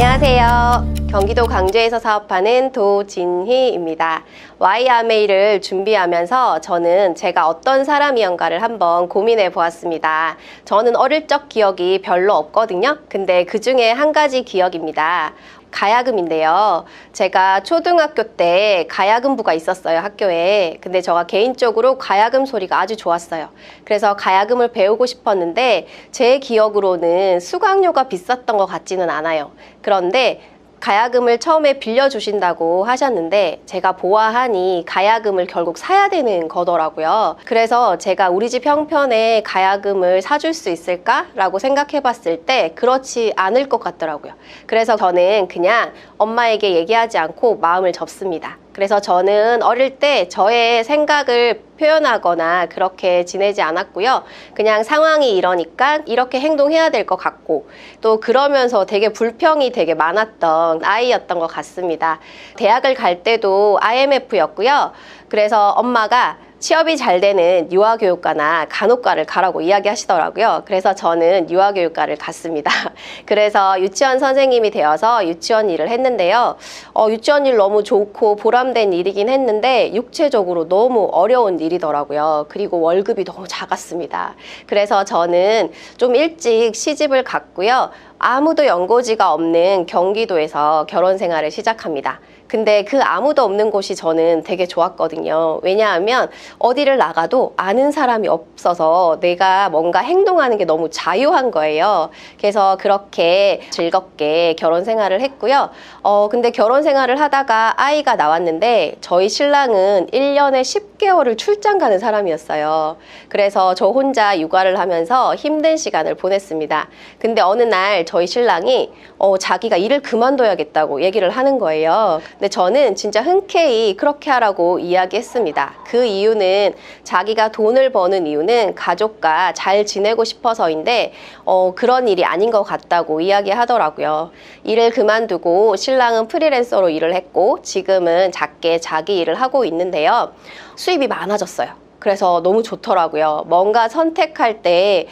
안녕하세요. 경기도 광주에서 사업하는 도진희입니다. Y아메이를 준비하면서 저는 제가 어떤 사람이었는가를 한번 고민해 보았습니다. 저는 어릴 적 기억이 별로 없거든요. 근데 그 중에 한 가지 기억입니다. 가야금인데요. 제가 초등학교 때 가야금부가 있었어요, 학교에. 근데 제가 개인적으로 가야금 소리가 아주 좋았어요. 그래서 가야금을 배우고 싶었는데 제 기억으로는 수강료가 비쌌던 것 같지는 않아요. 그런데 가야금을 처음에 빌려주신다고 하셨는데 제가 보아하니 가야금을 결국 사야 되는 거더라고요. 그래서 제가 우리 집 형편에 가야금을 사줄 수 있을까? 라고 생각해 봤을 때 그렇지 않을 것 같더라고요. 그래서 저는 그냥 엄마에게 얘기하지 않고 마음을 접습니다. 그래서 저는 어릴 때 저의 생각을 표현하거나 그렇게 지내지 않았고요. 그냥 상황이 이러니까 이렇게 행동해야 될 것 같고 또 그러면서 되게 불평이 되게 많았던 아이였던 것 같습니다. 대학을 갈 때도 IMF였고요. 그래서 엄마가 취업이 잘 되는 유아교육과나 간호과를 가라고 이야기하시더라고요. 그래서 저는 유아교육과를 갔습니다. 그래서 유치원 선생님이 되어서 유치원 일을 했는데요. 유치원 일 너무 좋고 보람된 일이긴 했는데 육체적으로 너무 어려운 일이더라고요. 그리고 월급이 너무 작았습니다. 그래서 저는 좀 일찍 시집을 갔고요. 아무도 연고지가 없는 경기도에서 결혼 생활을 시작합니다. 근데 그 아무도 없는 곳이 저는 되게 좋았거든요. 왜냐하면 어디를 나가도 아는 사람이 없어서 내가 뭔가 행동하는 게 너무 자유한 거예요. 그래서 그렇게 즐겁게 결혼 생활을 했고요. 근데 결혼 생활을 하다가 아이가 나왔는데 저희 신랑은 1년에 10개월을 출장 가는 사람이었어요. 그래서 저 혼자 육아를 하면서 힘든 시간을 보냈습니다. 근데 어느 날 저희 신랑이 자기가 일을 그만둬야겠다고 얘기를 하는 거예요. 근데 저는 진짜 흔쾌히 그렇게 하라고 이야기했습니다. 그 이유는 자기가 돈을 버는 이유는 가족과 잘 지내고 싶어서인데 그런 일이 아닌 것 같다고 이야기하더라고요. 일을 그만두고 신랑은 프리랜서로 일을 했고 지금은 작게 자기 일을 하고 있는데요. 수입이 많아졌어요. 그래서 너무 좋더라고요. 뭔가 선택할 때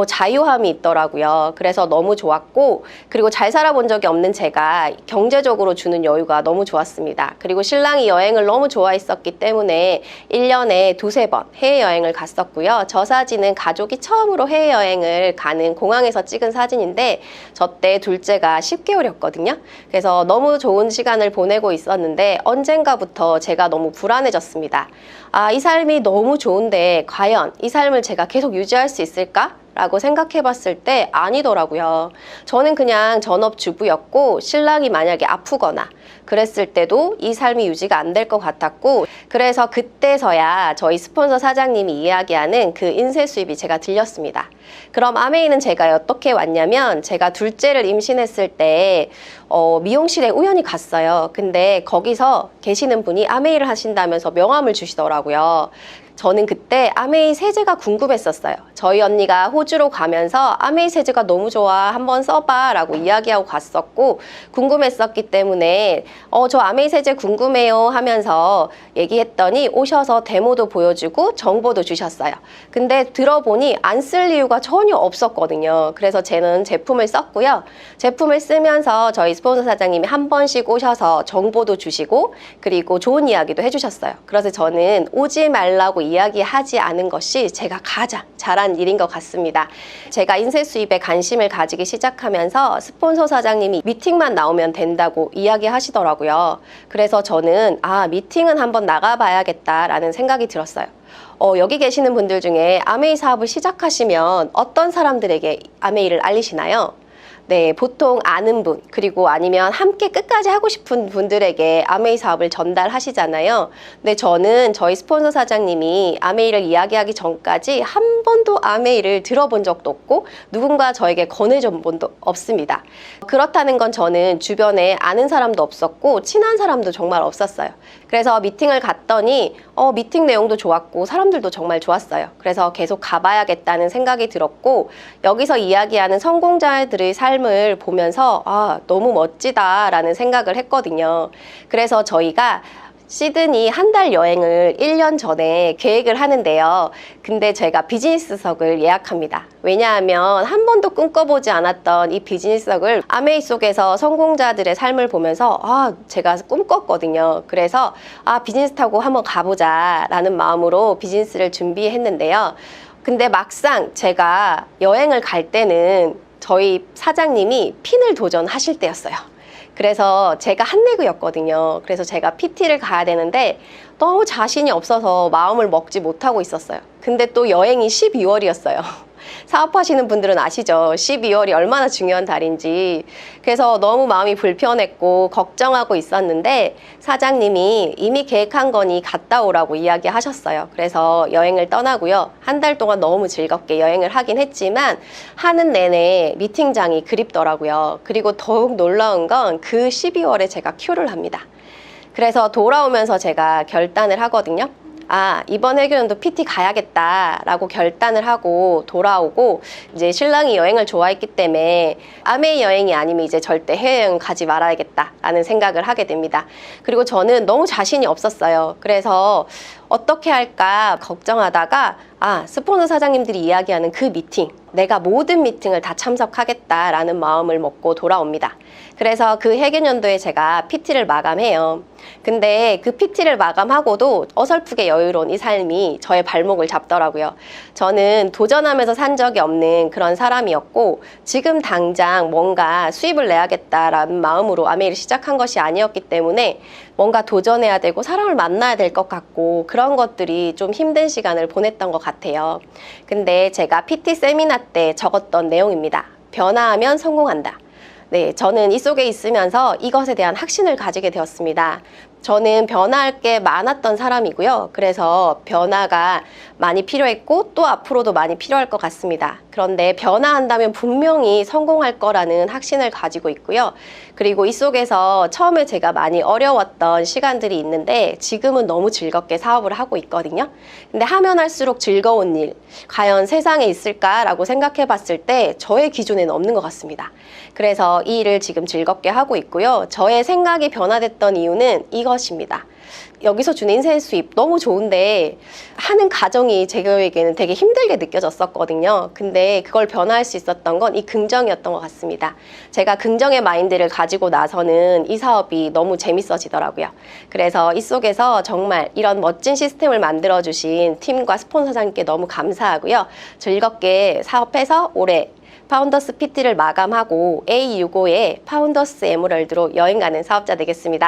자유함이 있더라고요. 그래서 너무 좋았고 그리고 잘 살아본 적이 없는 제가 경제적으로 주는 여유가 너무 좋았습니다. 그리고 신랑이 여행을 너무 좋아했었기 때문에 1년에 두세 번 해외여행을 갔었고요. 저 사진은 가족이 처음으로 해외여행을 가는 공항에서 찍은 사진인데 저 때 둘째가 10개월이었거든요. 그래서 너무 좋은 시간을 보내고 있었는데 언젠가부터 제가 너무 불안해졌습니다. 이 삶이 너무 좋은데 과연 이 삶을 제가 계속 유지할 수 있을까? 라고 생각해 봤을 때 아니더라고요. 저는 그냥 전업주부였고 신랑이 만약에 아프거나 그랬을 때도 이 삶이 유지가 안 될 것 같았고 그래서 그때서야 저희 스폰서 사장님이 이야기하는 그 인쇄 수입이 제가 들렸습니다. 그럼 아메이는 제가 어떻게 왔냐면 제가 둘째를 임신했을 때 미용실에 우연히 갔어요. 근데 거기서 계시는 분이 아메이를 하신다면서 명함을 주시더라고요. 저는 그때 아메이 세제가 궁금했었어요. 저희 언니가 호주로 가면서 아메이 세제가 너무 좋아 한번 써봐 라고 이야기하고 갔었고 궁금했었기 때문에 저 아메이 세제 궁금해요 하면서 얘기했더니 오셔서 데모도 보여주고 정보도 주셨어요. 근데 들어보니 안 쓸 이유가 전혀 없었거든요. 그래서 저는 제품을 썼고요. 제품을 쓰면서 저희 스폰서 사장님이 한 번씩 오셔서 정보도 주시고 그리고 좋은 이야기도 해주셨어요. 그래서 저는 오지 말라고 이야기하지 않은 것이 제가 가장 잘한 일인 것 같습니다. 제가 인쇄 수입에 관심을 가지기 시작하면서 스폰서 사장님이 미팅만 나오면 된다고 이야기하시더라고요. 그래서 저는 미팅은 한번 나가봐야겠다라는 생각이 들었어요. 여기 계시는 분들 중에 아메이 사업을 시작하시면 어떤 사람들에게 아메이를 알리시나요? 네, 보통 아는 분 그리고 아니면 함께 끝까지 하고 싶은 분들에게 아메이 사업을 전달하시잖아요. 근데 저는 저희 스폰서 사장님이 아메이를 이야기하기 전까지 한 번도 아메이를 들어본 적도 없고 누군가 저에게 권해준 분도 없습니다. 그렇다는 건 저는 주변에 아는 사람도 없었고 친한 사람도 정말 없었어요. 그래서 미팅을 갔더니 미팅 내용도 좋았고 사람들도 정말 좋았어요. 그래서 계속 가봐야겠다는 생각이 들었고 여기서 이야기하는 성공자들의 삶을 보면서 너무 멋지다라는 생각을 했거든요. 그래서 저희가 시드니 한 달 여행을 1년 전에 계획을 하는데요. 근데 제가 비즈니스석을 예약합니다. 왜냐하면 한 번도 꿈꿔보지 않았던 이 비즈니스석을 아메이 속에서 성공자들의 삶을 보면서 제가 꿈꿨거든요. 그래서 비즈니스 타고 한번 가보자 라는 마음으로 비즈니스를 준비했는데요. 근데 막상 제가 여행을 갈 때는 저희 사장님이 핀을 도전하실 때였어요. 그래서 제가 한내그였거든요. 그래서 제가 PT를 가야 되는데 너무 자신이 없어서 마음을 먹지 못하고 있었어요. 근데 또 여행이 12월이었어요. 사업하시는 분들은 아시죠? 12월이 얼마나 중요한 달인지. 그래서 너무 마음이 불편했고 걱정하고 있었는데 사장님이 이미 계획한 거니 갔다 오라고 이야기하셨어요. 그래서 여행을 떠나고요. 한 달 동안 너무 즐겁게 여행을 하긴 했지만 하는 내내 미팅장이 그립더라고요. 그리고 더욱 놀라운 건 그 12월에 제가 큐를 합니다. 그래서 돌아오면서 제가 결단을 하거든요. 이번 해결연도 PT 가야겠다라고 결단을 하고 돌아오고, 이제 신랑이 여행을 좋아했기 때문에 아메이 여행이 아니면 이제 절대 해외여행 가지 말아야겠다라는 생각을 하게 됩니다. 그리고 저는 너무 자신이 없었어요. 그래서 어떻게 할까 걱정하다가 스포너 사장님들이 이야기하는 그 미팅, 내가 모든 미팅을 다 참석하겠다라는 마음을 먹고 돌아옵니다. 그래서 그 해견연도에 제가 PT를 마감해요. 근데 그 PT를 마감하고도 어설프게 여유로운 이 삶이 저의 발목을 잡더라고요. 저는 도전하면서 산 적이 없는 그런 사람이었고, 지금 당장 뭔가 수입을 내야겠다라는 마음으로 아메이를 시작한 것이 아니었기 때문에 뭔가 도전해야 되고 사람을 만나야 될 것 같고, 그런 것들이 좀 힘든 시간을 보냈던 것 같아요. 근데 제가 PT 세미나 때 적었던 내용입니다. 변화하면 성공한다. 네, 저는 이 속에 있으면서 이것에 대한 확신을 가지게 되었습니다. 저는 변화할 게 많았던 사람이고요. 그래서 변화가 많이 필요했고 또 앞으로도 많이 필요할 것 같습니다. 그런데 변화한다면 분명히 성공할 거라는 확신을 가지고 있고요. 그리고 이 속에서 처음에 제가 많이 어려웠던 시간들이 있는데 지금은 너무 즐겁게 사업을 하고 있거든요. 근데 하면 할수록 즐거운 일, 과연 세상에 있을까라고 생각해 봤을 때 저의 기준에는 없는 것 같습니다. 그래서 이 일을 지금 즐겁게 하고 있고요. 저의 생각이 변화됐던 이유는 이것입니다. 여기서 주는 인생 수입 너무 좋은데 하는 과정이 제게는 되게 힘들게 느껴졌었거든요. 근데 그걸 변화할 수 있었던 건 이 긍정이었던 것 같습니다. 제가 긍정의 마인드를 가지고 나서는 이 사업이 너무 재밌어지더라고요. 그래서 이 속에서 정말 이런 멋진 시스템을 만들어주신 팀과 스폰서장님께 너무 감사하고요. 즐겁게 사업해서 올해 파운더스 PT를 마감하고 A65의 파운더스 에메랄드로 여행 가는 사업자 되겠습니다.